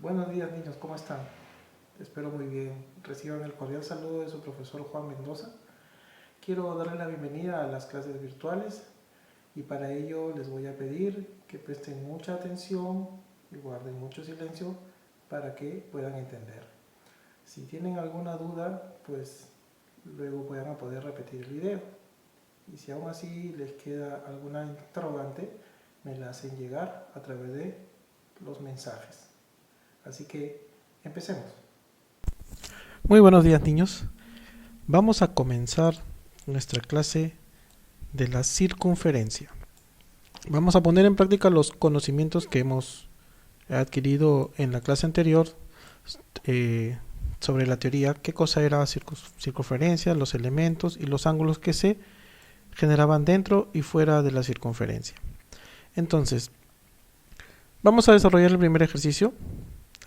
Buenos días niños, ¿cómo están? Espero muy bien. Reciban el cordial saludo de su profesor Juan Mendoza. Quiero darle la bienvenida a las clases virtuales y para ello les voy a pedir que presten mucha atención y guarden mucho silencio para que puedan entender. Si tienen alguna duda, pues luego van a poder repetir el video. Y si aún así les queda alguna interrogante, me la hacen llegar a través de los mensajes. Así que empecemos. Muy buenos días niños. Vamos a comenzar nuestra clase de la circunferencia. Vamos a poner en práctica los conocimientos que hemos adquirido en la clase anterior sobre la teoría, qué cosa era circunferencia, los elementos y los ángulos que se generaban dentro y fuera de la circunferencia. Entonces, vamos a desarrollar el primer ejercicio.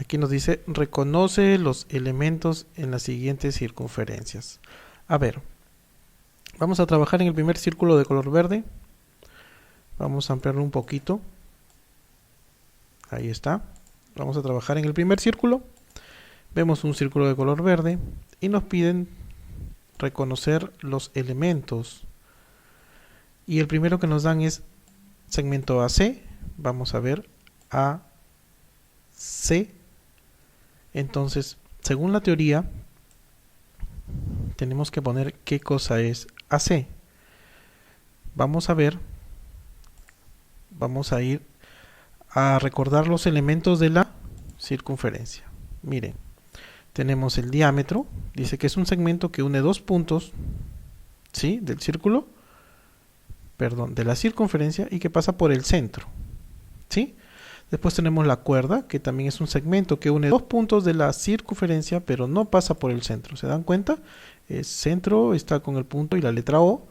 Aquí nos dice, reconoce los elementos en las siguientes circunferencias. A ver, vamos a trabajar en el primer círculo de color verde. Vamos a ampliarlo un poquito. Ahí está. Vamos a trabajar en el primer círculo. Vemos un círculo de color verde y nos piden reconocer los elementos. Y el primero que nos dan es segmento AC. Vamos a ver AC. Entonces, según la teoría, tenemos que poner qué cosa es AC. Vamos a ver, vamos a ir a recordar los elementos de la circunferencia. Miren, tenemos el diámetro, dice que es un segmento que une dos puntos, ¿sí? Del círculo, perdón, de la circunferencia y que pasa por el centro, ¿sí? Después tenemos la cuerda, que también es un segmento que une dos puntos de la circunferencia, pero no pasa por el centro. ¿Se dan cuenta? El centro está con el punto y la letra O.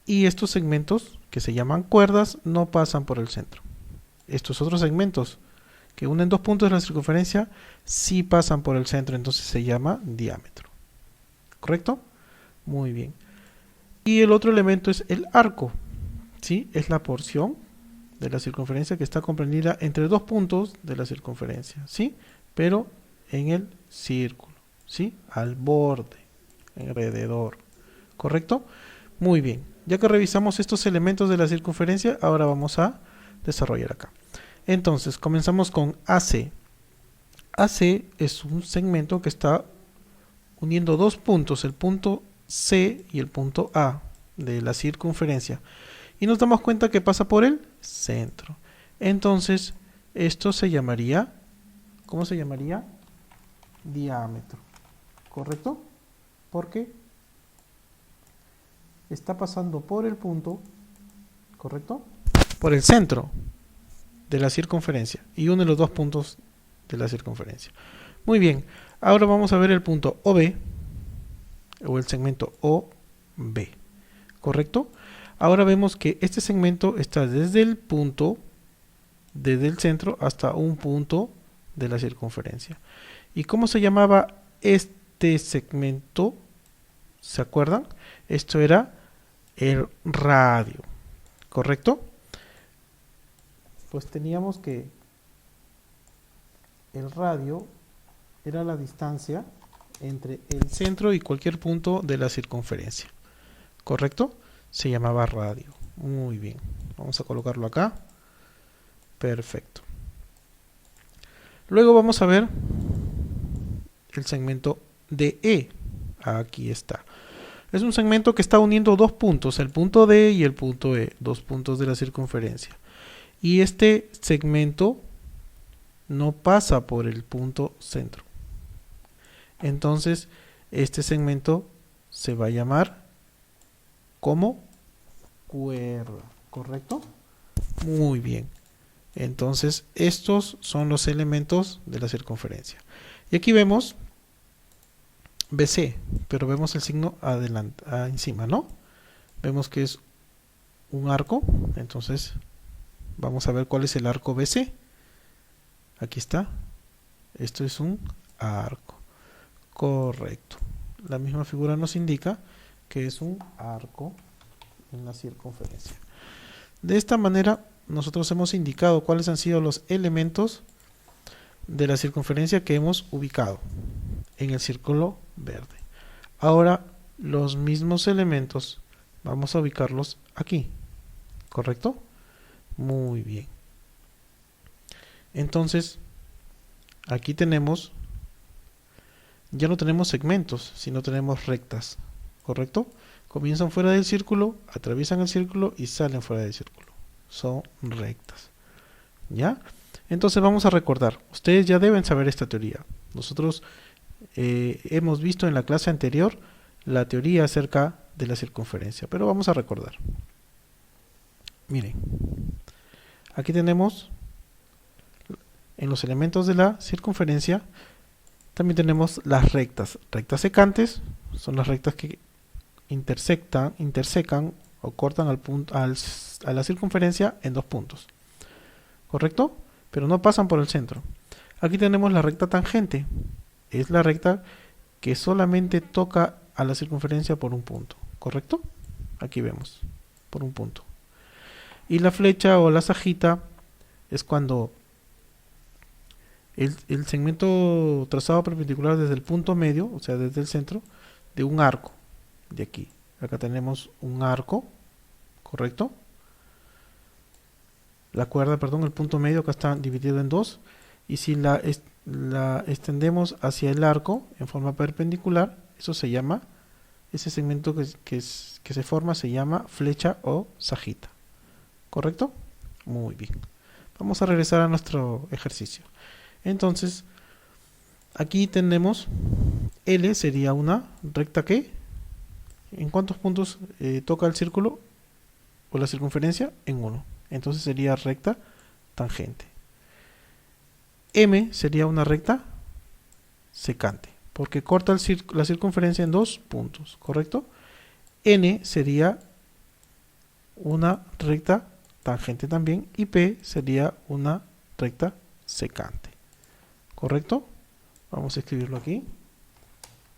Y estos segmentos, que se llaman cuerdas, no pasan por el centro. Estos otros segmentos, que unen dos puntos de la circunferencia, sí pasan por el centro, entonces se llama diámetro. ¿Correcto? Muy bien. Y el otro elemento es el arco, ¿sí? Es la porción de la circunferencia que está comprendida entre dos puntos de la circunferencia, ¿sí? Pero en el círculo, ¿sí? Al borde, alrededor, ¿correcto? Muy bien, ya que revisamos estos elementos de la circunferencia, ahora vamos a desarrollar acá. Entonces, comenzamos con AC. AC es un segmento que está uniendo dos puntos, el punto C y el punto A de la circunferencia. Y nos damos cuenta que pasa por el centro. Entonces, esto se llamaría, ¿cómo se llamaría? Diámetro. ¿Correcto? Porque está pasando por el punto, ¿correcto? Por el centro de la circunferencia y une los dos puntos de la circunferencia. Muy bien, ahora vamos a ver el punto OB o el segmento OB, ¿correcto? Ahora vemos que este segmento está desde el punto, desde el centro hasta un punto de la circunferencia. ¿Y cómo se llamaba este segmento? ¿Se acuerdan? Esto era el radio, ¿correcto? Pues teníamos que el radio era la distancia entre el centro y cualquier punto de la circunferencia, ¿correcto? Se llamaba radio. Muy bien, vamos a colocarlo acá. Perfecto. Luego vamos a ver el segmento DE. Aquí está. Es un segmento que está uniendo dos puntos, el punto D y el punto E, dos puntos de la circunferencia. Y este segmento no pasa por el punto centro. Entonces, este segmento se va a llamar como cuerda, ¿correcto? Muy bien. Entonces, estos son los elementos de la circunferencia. Y aquí vemos BC, pero vemos el signo adelante, encima, ¿no? Vemos que es un arco, entonces vamos a ver cuál es el arco BC. Aquí está. Esto es un arco. Correcto. La misma figura nos indica que es un arco en la circunferencia. De esta manera nosotros hemos indicado cuáles han sido los elementos de la circunferencia que hemos ubicado en el círculo verde. Ahora los mismos elementos vamos a ubicarlos aquí, ¿correcto? Muy bien. Entonces, aquí tenemos, ya no tenemos segmentos, sino tenemos rectas, ¿correcto? Comienzan fuera del círculo, atraviesan el círculo y salen fuera del círculo. Son rectas, ¿ya? Entonces vamos a recordar, ustedes ya deben saber esta teoría. Nosotros hemos visto en la clase anterior la teoría acerca de la circunferencia, pero vamos a recordar. Miren, aquí tenemos en los elementos de la circunferencia, también tenemos las rectas. Rectas secantes son las rectas que intersecan o cortan a la circunferencia en dos puntos, ¿correcto? Pero no pasan por el centro. Aquí tenemos la recta tangente, es la recta que solamente toca a la circunferencia por un punto, ¿correcto? Aquí vemos, por un punto. Y la flecha o la sajita es cuando el segmento trazado perpendicular desde el punto medio, o sea, desde el centro, de un arco, de aquí. Acá tenemos un arco, ¿correcto? La cuerda, perdón, el punto medio acá está dividido en dos, y si la extendemos hacia el arco en forma perpendicular, eso se llama, ese segmento que se forma se llama flecha o sajita, ¿correcto? Muy bien. Vamos a regresar a nuestro ejercicio. Entonces, aquí tenemos L sería una recta que, ¿en cuántos puntos toca el círculo o la circunferencia? En uno. Entonces sería recta tangente. M sería una recta secante, porque corta la circunferencia en dos puntos, ¿correcto? N sería una recta tangente también, y P sería una recta secante, ¿correcto? Vamos a escribirlo aquí.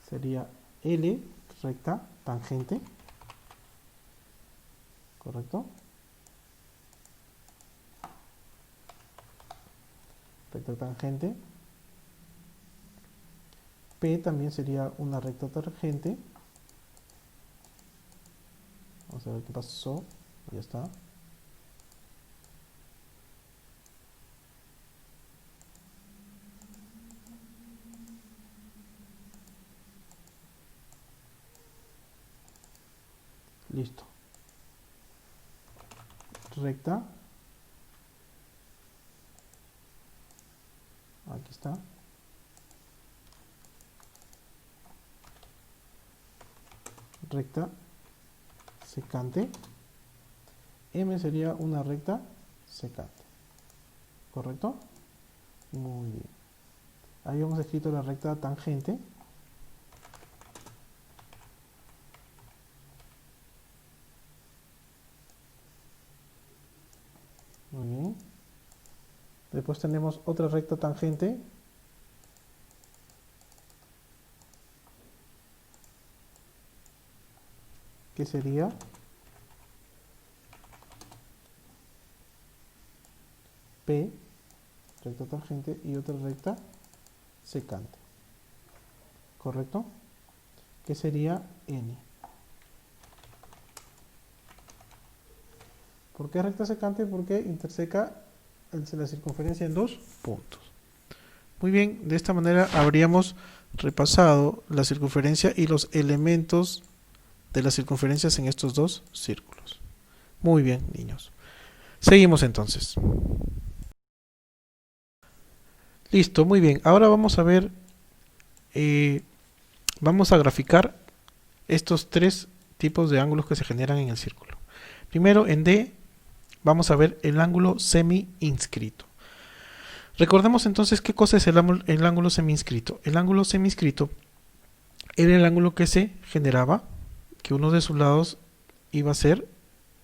Sería L recta tangente, ¿correcto? Recta tangente. P también sería una recta tangente. Vamos a ver qué pasó. Ya está. Listo. Recta. Aquí está. Recta secante. M sería una recta secante, ¿correcto? Muy bien. Ahí hemos escrito la recta tangente. Muy bien. Después tenemos otra recta tangente. Que sería P, recta tangente, y otra recta secante, ¿correcto? Que sería N. ¿Por qué recta secante? Porque interseca la circunferencia en dos puntos. Muy bien, de esta manera habríamos repasado la circunferencia y los elementos de las circunferencias en estos dos círculos. Muy bien, niños. Seguimos entonces. Listo, muy bien. Ahora vamos a ver, vamos a graficar estos tres tipos de ángulos que se generan en el círculo. Primero, en D, vamos a ver el ángulo semi-inscrito. Recordemos entonces qué cosa es el ángulo semi-inscrito. El ángulo semi-inscrito era el ángulo que se generaba, que uno de sus lados iba a ser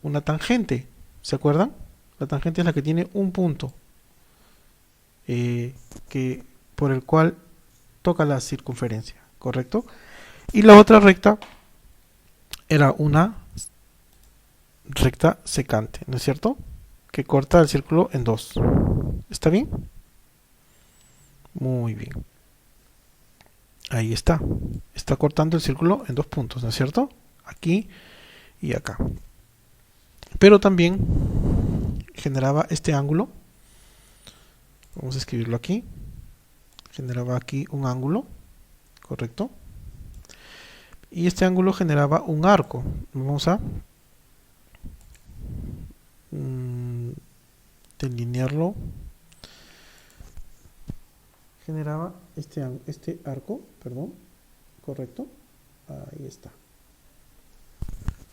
una tangente. ¿Se acuerdan? La tangente es la que tiene un punto por el cual toca la circunferencia, ¿correcto? Y la otra recta era una recta secante, ¿no es cierto? Que corta el círculo en dos. ¿Está bien? Muy bien. Ahí está. Está cortando el círculo en dos puntos, ¿no es cierto? Aquí y acá. Pero también generaba este ángulo. Vamos a escribirlo aquí. Generaba aquí un ángulo, ¿correcto? Y este ángulo generaba un arco. Vamos a delinearlo. Generaba este arco, perdón, correcto. Ahí está.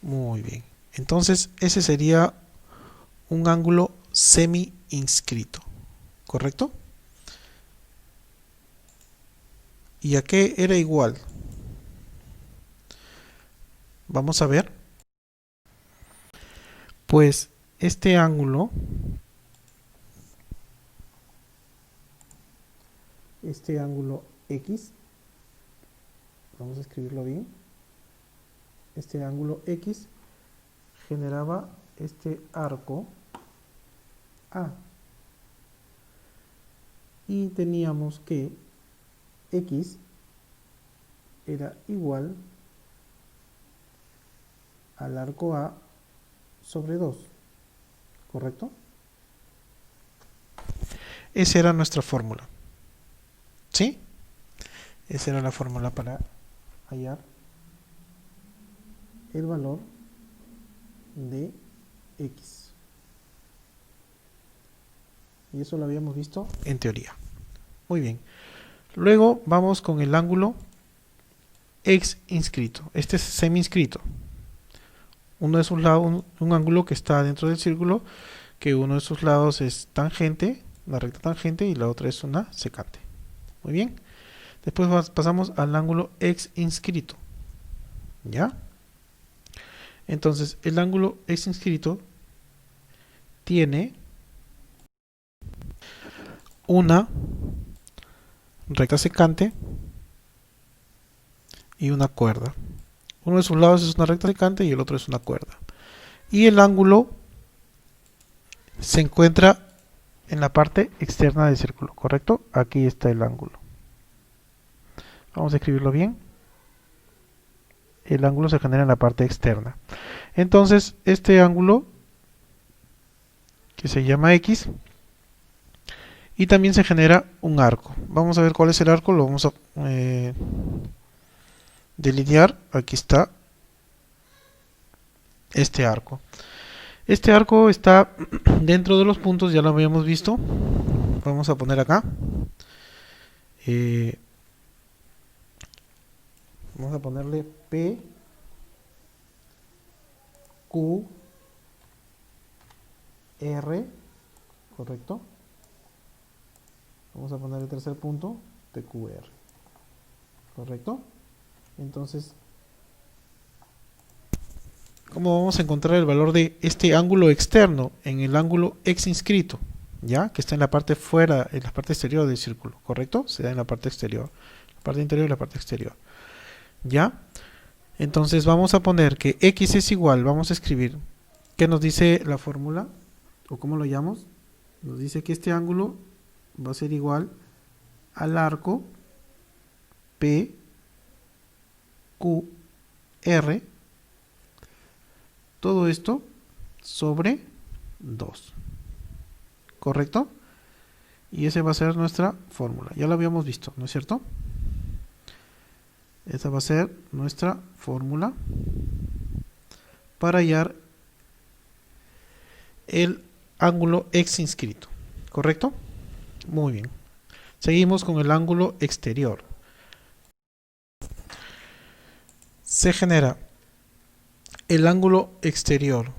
Muy bien. Entonces ese sería un ángulo semi inscrito, ¿correcto? ¿Y a qué era igual? Vamos a ver. Pues este ángulo, X, vamos a escribirlo bien, este ángulo X generaba este arco A. Y teníamos que X era igual al arco A sobre 2, ¿correcto? Esa era nuestra fórmula. ¿Sí? Esa era la fórmula para hallar el valor de X. Y eso lo habíamos visto en teoría. Muy bien. Luego vamos con el ángulo X inscrito. Este es semi inscrito. Uno de sus lados, un ángulo que está dentro del círculo, que uno de sus lados es tangente, una recta tangente, y la otra es una secante. Muy bien. Después pasamos al ángulo X inscrito. ¿Ya? Entonces, el ángulo X inscrito tiene una recta secante y una cuerda. Uno de sus lados es una recta secante y el otro es una cuerda. Y el ángulo se encuentra en la parte externa del círculo, ¿correcto? Aquí está el ángulo. Vamos a escribirlo bien. El ángulo se genera en la parte externa. Entonces, este ángulo, que se llama X, y también se genera un arco. Vamos a ver cuál es el arco, lo vamos a delinear. Aquí está este arco. Este arco está dentro de los puntos, ya lo habíamos visto. Vamos a poner acá. Vamos a ponerle P, Q, R, ¿correcto? Vamos a poner el tercer punto, TQR, ¿correcto? Entonces, ¿cómo vamos a encontrar el valor de este ángulo externo en el ángulo X inscrito? ¿Ya? Que está en la parte fuera, en la parte exterior del círculo, ¿correcto? Se da en la parte exterior, la parte interior y la parte exterior. ¿Ya? Entonces vamos a poner que X es igual, vamos a escribir, ¿qué nos dice la fórmula? ¿O cómo lo llamamos? Nos dice que este ángulo va a ser igual al arco P, Q, R, todo esto sobre 2. ¿Correcto? Y esa va a ser nuestra fórmula. Ya lo habíamos visto, ¿no es cierto? Esta va a ser nuestra fórmula para hallar el ángulo X inscrito. ¿Correcto? Muy bien. Seguimos con el ángulo exterior. Se genera el ángulo exterior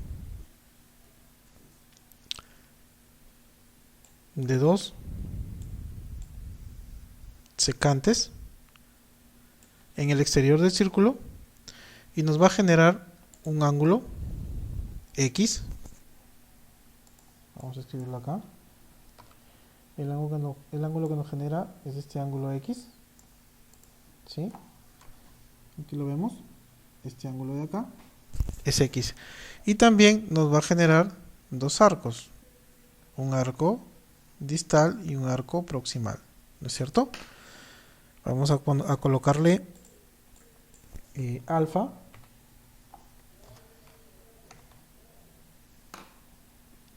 de dos secantes en el exterior del círculo y nos va a generar un ángulo X. Vamos a escribirlo acá. El ángulo que nos genera es este ángulo X. ¿Sí? Aquí lo vemos. Este ángulo de acá es X. Y también nos va a generar dos arcos. Un arco distal y un arco proximal. ¿no es cierto? Vamos a colocarle alfa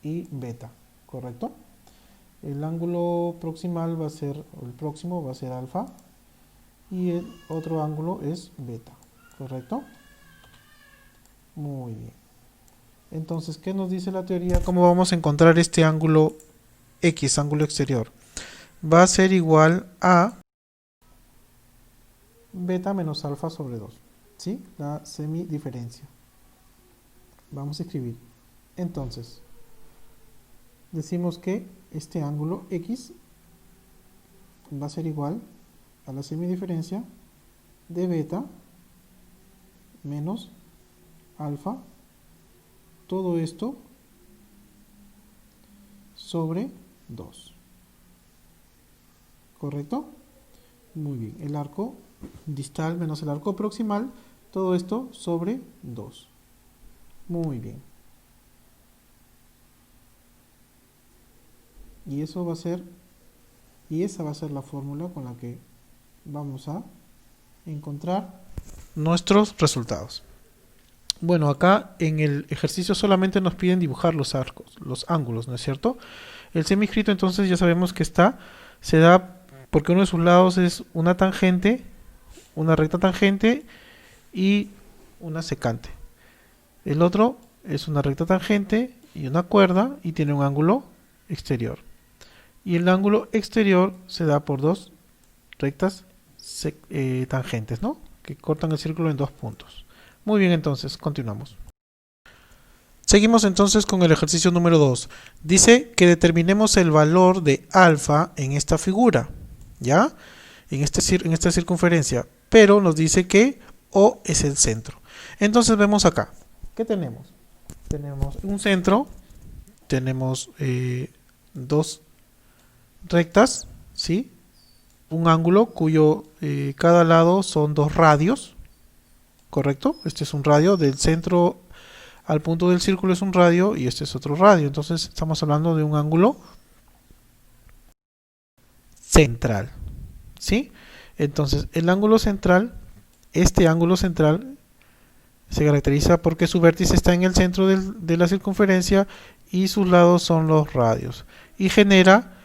y beta, ¿correcto? El ángulo proximal va a ser, o el próximo va a ser alfa, y el otro ángulo es beta, ¿correcto? Muy bien. Entonces, ¿qué nos dice la teoría? ¿Cómo vamos a encontrar este ángulo X, ángulo exterior? Va a ser igual a beta menos alfa sobre 2, ¿sí? La semidiferencia. Vamos a escribir. Entonces, decimos que este ángulo X va a ser igual a la semidiferencia de beta menos alfa, todo esto sobre 2. ¿Correcto? Muy bien. El arco distal menos el arco proximal, todo esto sobre 2. Muy bien. Y eso va a ser, y esa va a ser la fórmula con la que vamos a encontrar nuestros resultados. Bueno, acá en el ejercicio solamente nos piden dibujar los arcos, los ángulos, ¿no es cierto? El semiescrito entonces ya sabemos que se da porque uno de sus lados es una tangente, una recta tangente y una secante. El otro es una recta tangente y una cuerda y tiene un ángulo exterior. Y el ángulo exterior se da por dos rectas tangentes, ¿no? Que cortan el círculo en 2 puntos. Muy bien, entonces, continuamos. Seguimos entonces con el ejercicio número 2. Dice que determinemos el valor de alfa en esta figura, ¿ya? En esta circunferencia, pero nos dice que O es el centro. Entonces vemos acá, ¿qué tenemos? Tenemos un centro, tenemos dos rectas, ¿sí? Un ángulo cuyo cada lado son 2 radios, ¿correcto? Este es un radio, del centro al punto del círculo es un radio y este es otro radio. Entonces estamos hablando de un ángulo central, ¿sí? Entonces el ángulo central, este ángulo central se caracteriza porque su vértice está en el centro de la circunferencia y sus lados son los radios y genera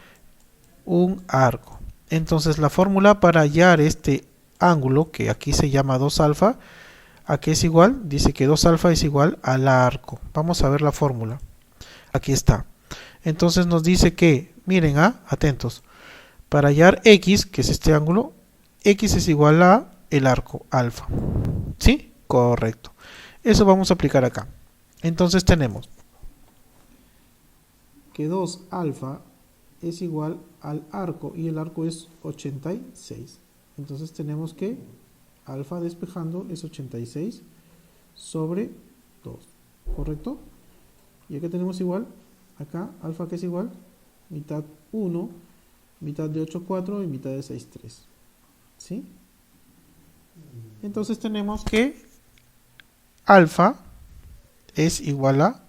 un arco. Entonces la fórmula para hallar este ángulo, que aquí se llama 2 alfa, ¿a qué es igual? Dice que 2 alfa es igual al arco. Vamos a ver la fórmula. Aquí está. Entonces nos dice que, miren, atentos, para hallar X, que es este ángulo, X es igual a el arco alfa. ¿Sí? Correcto. Eso vamos a aplicar acá. Entonces tenemos que 2 alfa es igual al arco y el arco es 86. Entonces tenemos que alfa despejando es 86 sobre 2, ¿correcto? Y acá tenemos igual, acá alfa que es igual, mitad 1, mitad de 8, 4 y mitad de 6, 3. ¿Sí? Entonces tenemos que alfa es igual a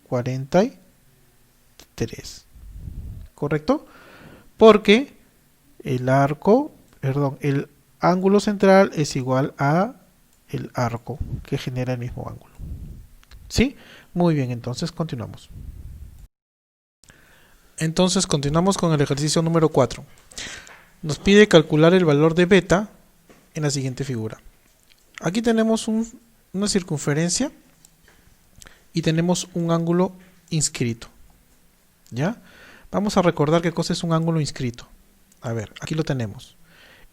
43. ¿Correcto? Porque el ángulo central es igual a el arco que genera el mismo ángulo. ¿Sí? Muy bien, entonces continuamos. Entonces continuamos con el ejercicio número 4. Nos pide calcular el valor de beta en la siguiente figura. Aquí tenemos una circunferencia y tenemos un ángulo inscrito. ¿Ya? Vamos a recordar qué cosa es un ángulo inscrito. A ver, aquí lo tenemos.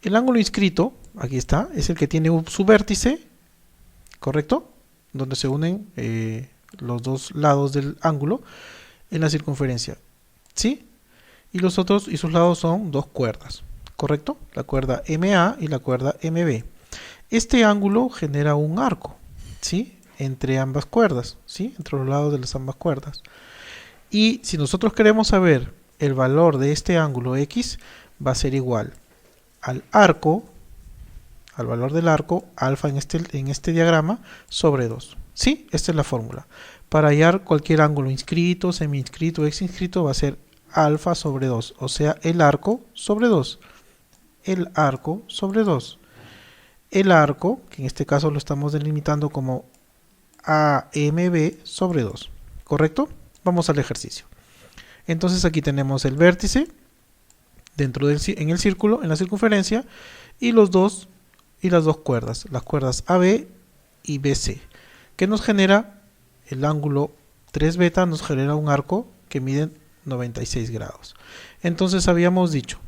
El ángulo inscrito, aquí está, es el que tiene su vértice, ¿correcto? Donde se unen los dos lados del ángulo en la circunferencia, ¿sí? Y sus lados son 2 cuerdas, ¿correcto? La cuerda MA y la cuerda MB. Este ángulo genera un arco, ¿sí? Entre ambas cuerdas, ¿sí? Entre los lados de las ambas cuerdas. Y si nosotros queremos saber el valor de este ángulo X, va a ser igual al arco, al valor del arco, alfa en este diagrama, sobre 2. ¿Sí? Esta es la fórmula. Para hallar cualquier ángulo semi inscrito, X inscrito, va a ser alfa sobre 2, o sea, el arco sobre 2. el arco sobre 2. El arco, que en este caso lo estamos delimitando como AMB sobre 2. ¿Correcto? Vamos al ejercicio. Entonces aquí tenemos el vértice en el círculo, en la circunferencia, y las dos cuerdas, las cuerdas AB y BC, que nos genera el ángulo 3 beta, nos genera un arco que mide 96 grados. Entonces habíamos dicho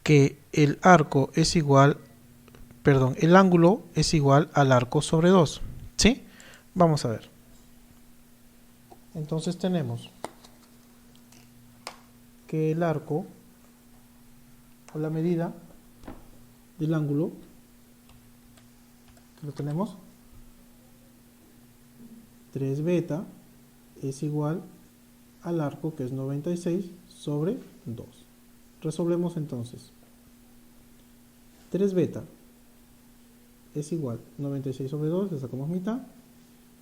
que el ángulo es igual al arco sobre 2. ¿Sí? Vamos a ver. Entonces tenemos que el arco, o la medida del ángulo, que lo tenemos, 3 beta es igual al arco, que es 96 sobre 2. Resolvemos entonces. 3 beta es igual a 96 sobre 2, le sacamos mitad,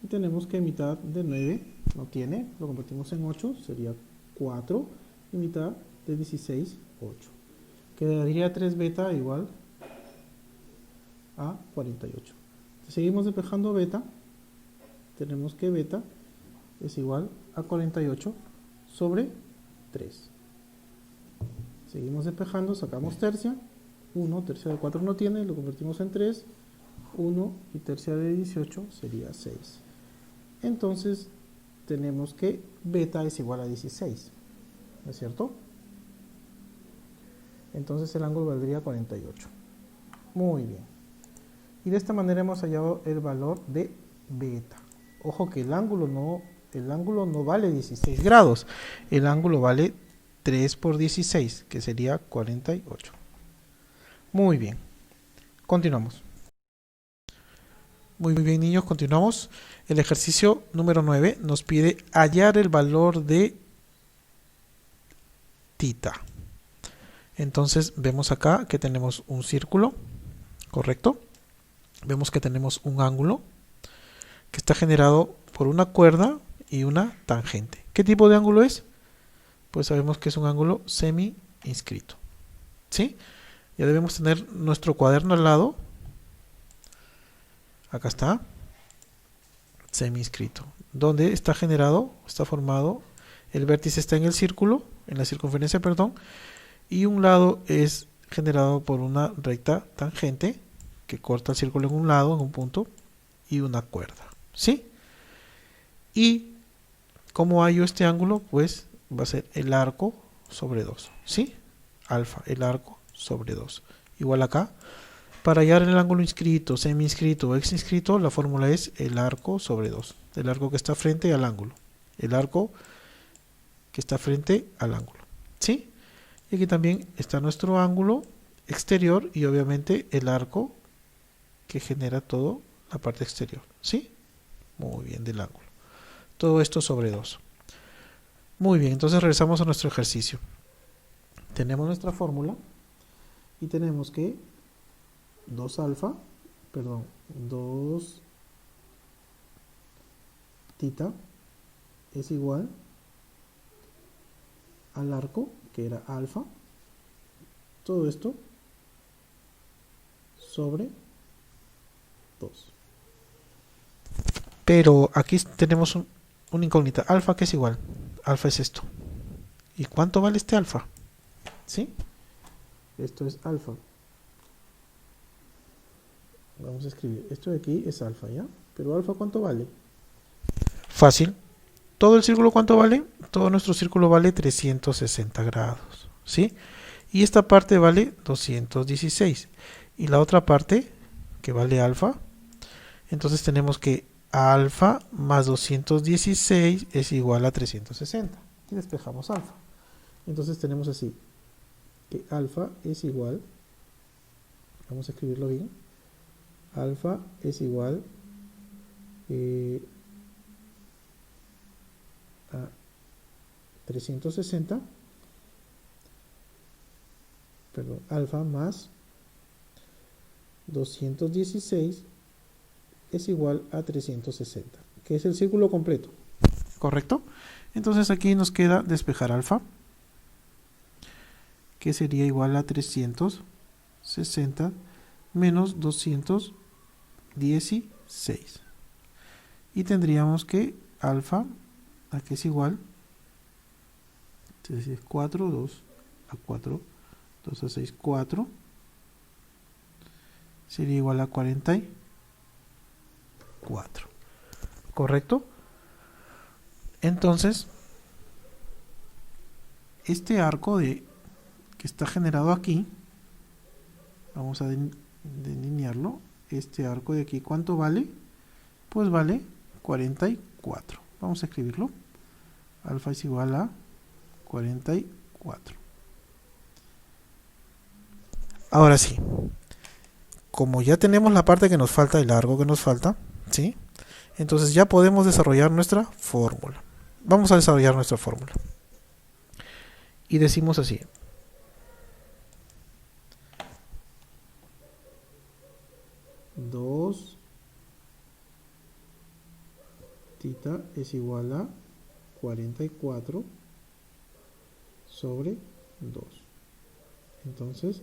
y tenemos que mitad de 9 no tiene, lo convertimos en 8, sería 4, y mitad de 16, 8. Quedaría 3 beta igual a 48. Si seguimos despejando beta, tenemos que beta es igual a 48 sobre 3. Seguimos despejando, sacamos tercia, 1, tercia de 4 no tiene, lo convertimos en 3, 1 y tercia de 18 sería 6. Entonces tenemos que beta es igual a 16, ¿no es cierto? Entonces el ángulo valdría 48. Muy bien. Y de esta manera hemos hallado el valor de beta. Ojo que el ángulo no vale 16 grados, el ángulo vale 3 por 16, que sería 48. Muy bien. Continuamos. Muy bien, niños, continuamos. El ejercicio número 9 nos pide hallar el valor de tita. Entonces vemos acá que tenemos un círculo, ¿correcto? Vemos que tenemos un ángulo que está generado por una cuerda y una tangente. ¿Qué tipo de ángulo es? Pues sabemos que es un ángulo semi-inscrito. ¿Sí? Ya debemos tener nuestro cuaderno al lado. Acá está, semi-inscrito, donde está formado, el vértice está en el círculo, en la circunferencia, perdón, y un lado es generado por una recta tangente que corta el círculo en un lado, en un punto, y una cuerda, ¿sí? Y ¿cómo hallo este ángulo? Pues va a ser el arco sobre 2, ¿sí? Alfa, el arco sobre 2, igual acá. Para hallar el ángulo inscrito, semi-inscrito o ex-inscrito, la fórmula es el arco sobre 2. El arco que está frente al ángulo. El arco que está frente al ángulo. ¿Sí? Y aquí también está nuestro ángulo exterior y obviamente el arco que genera toda la parte exterior. ¿Sí? Muy bien, del ángulo. Todo esto sobre 2. Muy bien, entonces regresamos a nuestro ejercicio. Tenemos nuestra fórmula y tenemos que 2 tita es igual al arco, que era alfa, todo esto sobre 2. Pero aquí tenemos una incógnita. Alfa, ¿qué es igual? Alfa es esto. ¿Y cuánto vale este alfa? ¿Sí? Esto es alfa. Vamos a escribir, esto de aquí es alfa, ¿ya? Pero alfa, ¿cuánto vale? Fácil. ¿Todo el círculo cuánto vale? Todo nuestro círculo vale 360 grados, ¿sí? Y esta parte vale 216. Y la otra parte, que vale alfa, entonces tenemos que alfa más 216 es igual a 360. Y despejamos alfa. Entonces tenemos así, que alfa es igual, vamos a escribirlo bien, alfa es igual a 360, perdón, alfa más 216 es igual a 360, que es el círculo completo, ¿correcto? Entonces aquí nos queda despejar alfa, que sería igual a 360 menos 216. Y tendríamos que alfa, aquí es igual, entonces es 4, 2 a 4, 2 a 6, 4, sería igual a 44. ¿Correcto? Entonces, este arco que está generado aquí, vamos a delinearlo. Este arco de aquí, ¿cuánto vale? Pues vale 44. Vamos a escribirlo. Alfa es igual a 44. Ahora sí, como ya tenemos la parte que nos falta, el largo que nos falta, ¿sí? Entonces ya podemos desarrollar nuestra fórmula. Vamos a desarrollar nuestra fórmula. Y decimos así. Dos tita es igual a 44 sobre 2. Entonces,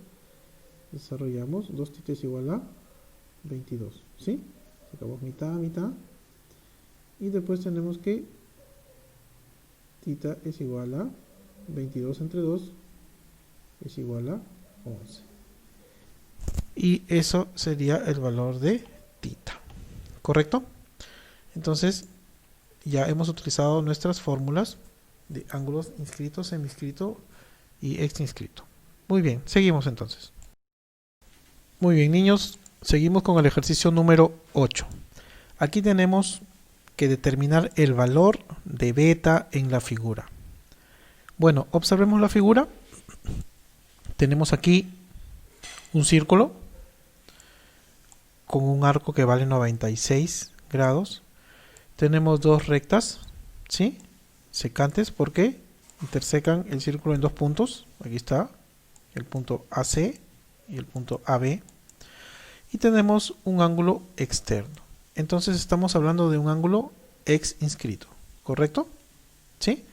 desarrollamos 2 tita es igual a 22. ¿Sí? Sacamos mitad a mitad. Y después tenemos que tita es igual a 22 entre 2 es igual a 11. Y eso sería el valor de tita. ¿Correcto? Entonces, ya hemos utilizado nuestras fórmulas de ángulos inscrito, seminscrito y extrainscrito. Muy bien, seguimos entonces. Muy bien, niños, seguimos con el ejercicio número 8. Aquí tenemos que determinar el valor de beta en la figura. Bueno, observemos la figura. Tenemos aquí un círculo con un arco que vale 96 grados. Tenemos dos rectas, ¿sí? Secantes porque intersecan el círculo en dos puntos. Aquí está el punto AC y el punto AB. Y tenemos un ángulo externo. Entonces estamos hablando de un ángulo ex-inscrito, ¿correcto? ¿Sí?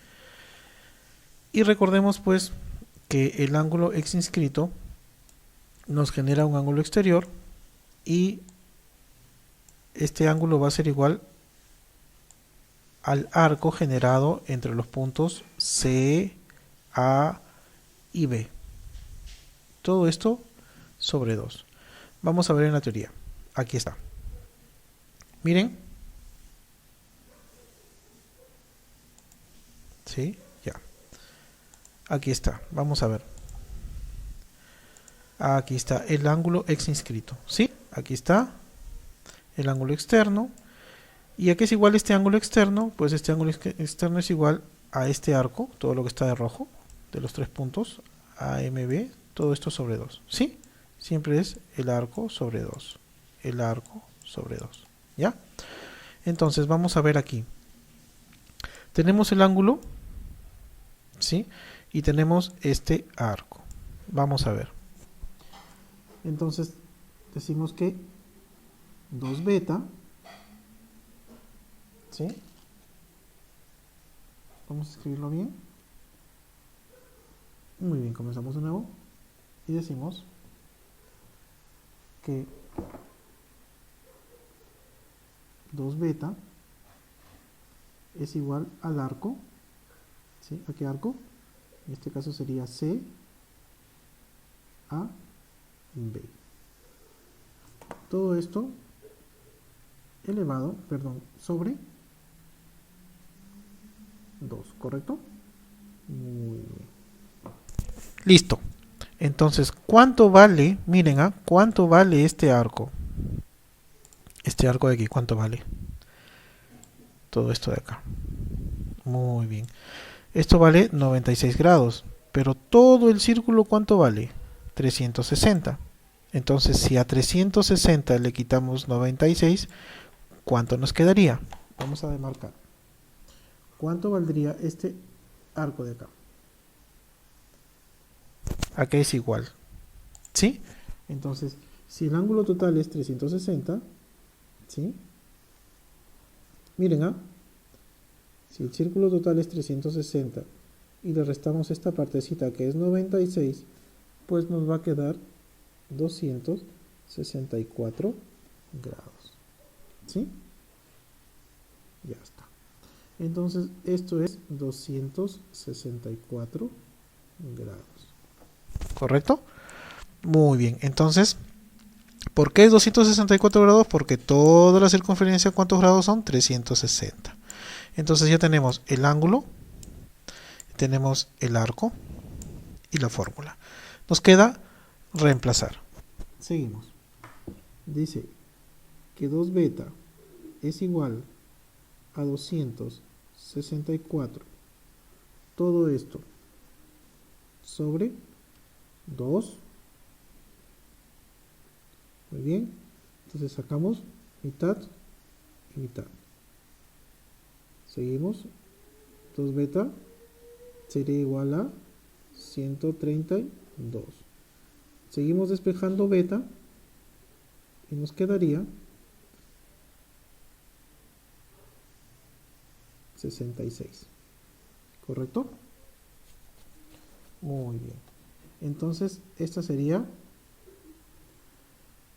Y recordemos pues que el ángulo ex-inscrito nos genera un ángulo exterior y este ángulo va a ser igual al arco generado entre los puntos C, A y B. Todo esto sobre 2. Vamos a ver en la teoría. Aquí está. Miren. ¿Sí? Ya. Aquí está. Vamos a ver. Aquí está el ángulo ex-inscrito. ¿Sí? Aquí está el ángulo externo. ¿Y a qué es igual este ángulo externo? Pues este ángulo externo es igual a este arco, todo lo que está de rojo, de los tres puntos, AMB, todo esto sobre 2. ¿Sí? Siempre es el arco sobre 2. El arco sobre 2. ¿Ya? Entonces vamos a ver aquí. Tenemos el ángulo, ¿sí? Y tenemos este arco. Vamos a ver. Entonces decimos que 2 beta, ¿sí? Vamos a escribirlo bien. Muy bien, comenzamos de nuevo. Y decimos que 2 beta es igual al arco, ¿sí? ¿A qué arco? En este caso sería C, A, B. Todo esto sobre 2, ¿correcto? Muy bien. Listo. Entonces, ¿cuánto vale? Miren, ¿cuánto vale este arco? Este arco de aquí, ¿cuánto vale? Todo esto de acá. Muy bien. Esto vale 96 grados. Pero todo el círculo, ¿cuánto vale? 360. Entonces, si a 360 le quitamos 96, ¿cuánto nos quedaría? Vamos a demarcar. ¿Cuánto valdría este arco de acá? Acá es igual. ¿Sí? Entonces, si el ángulo total es 360, ¿sí? Miren, si el círculo total es 360 y le restamos esta partecita que es 96, pues nos va a quedar 264 grados. ¿Sí? Ya está. Entonces, esto es 264 grados. ¿Correcto? Muy bien. Entonces, ¿por qué es 264 grados? Porque toda la circunferencia, ¿cuántos grados son? 360. Entonces ya tenemos el ángulo, tenemos el arco y la fórmula. Nos queda reemplazar. Seguimos. Dice que 2 beta es igual a 264. Todo esto sobre 2. Muy bien. Entonces sacamos mitad y mitad. Seguimos. 2 beta sería igual a 132. Seguimos despejando beta y nos quedaría 66. ¿Correcto? Muy bien. Entonces, esta sería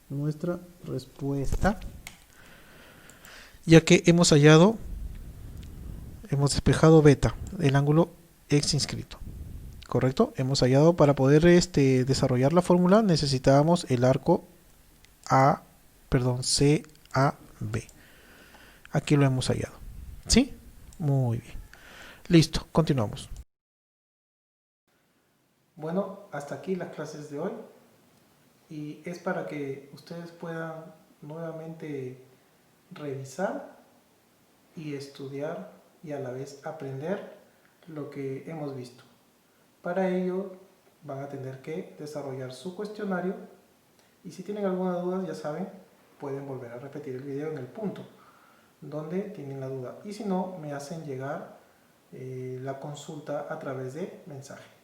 nuestra respuesta, ya que hemos despejado beta, el ángulo ex inscrito. ¿Correcto? Hemos hallado, para poder desarrollar la fórmula, necesitábamos el arco CAB. Aquí lo hemos hallado. ¿Sí? Muy bien. Listo, continuamos. Bueno, hasta aquí las clases de hoy. Y es para que ustedes puedan nuevamente revisar y estudiar y a la vez aprender lo que hemos visto. Para ello van a tener que desarrollar su cuestionario y si tienen alguna duda, ya saben, pueden volver a repetir el video en el punto donde tienen la duda y si no, me hacen llegar la consulta a través de mensaje.